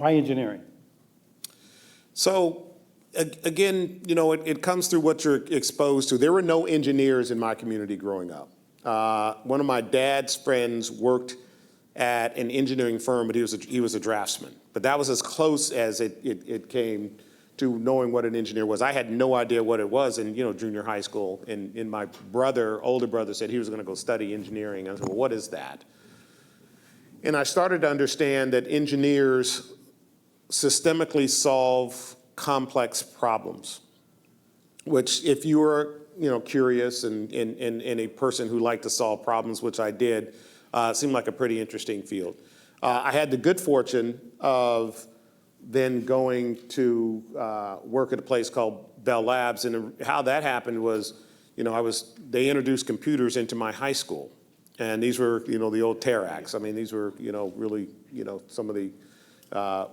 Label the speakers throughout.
Speaker 1: Why engineering?
Speaker 2: So again, it comes through what you're exposed to. There were no engineers in my community growing up. One of my dad's friends worked at an engineering firm, but he was a draftsman. But that was as close as it came to knowing what an engineer was. I had no idea what it was in junior high school. And my older brother said he was going to go study engineering. I said, well, what is that? And I started to understand that engineers systemically solve complex problems, which if you were curious and a person who liked to solve problems, which I did, seemed like a pretty interesting field. I had the good fortune of then going to work at a place called Bell Labs, and how that happened was, they introduced computers into my high school, and these were, the old Teracs. I mean, these were, really, some of the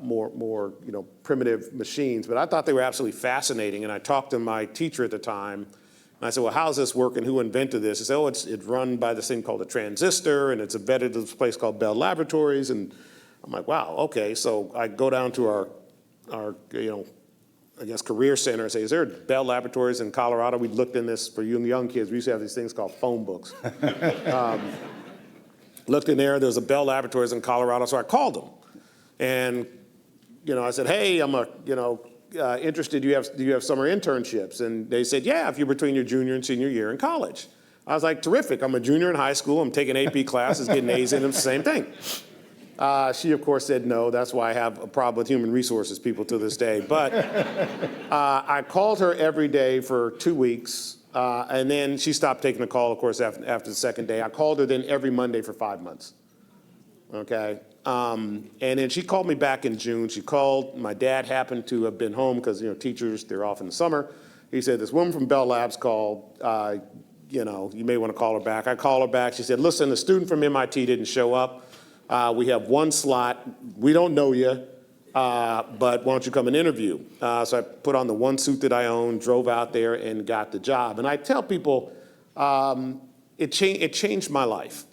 Speaker 2: more primitive machines, but I thought they were absolutely fascinating. And I talked to my teacher at the time, and I said, well, how's this work and who invented this? He said, oh, it's run by this thing called a transistor, and it's embedded in this place called Bell Laboratories. And I'm like, wow, okay. So I go down to our I guess career center and say, is there Bell Laboratories in Colorado? We looked in this for young kids. We used to have these things called phone books. Looked in there was a Bell Laboratories in Colorado, so I called them. And, I said, hey, I'm interested, do you have summer internships? And they said, yeah, if you're between your junior and senior year in college. I was like, terrific, I'm a junior in high school, I'm taking AP classes, getting A's in them, same thing. She, of course, said no. That's why I have a problem with human resources people to this day. But I called her every day for 2 weeks, and then she stopped taking the call, of course, after the second day. I called her then every Monday for 5 months, okay? And then she called me back in June. She called. My dad happened to have been home because, teachers, they're off in the summer. He said, this woman from Bell Labs called. You may want to call her back. I called her back. She said, listen, the student from MIT didn't show up. We have one slot. We don't know you, but why don't you come and interview? So I put on the one suit that I owned, drove out there, and got the job. And I tell people, it changed my life.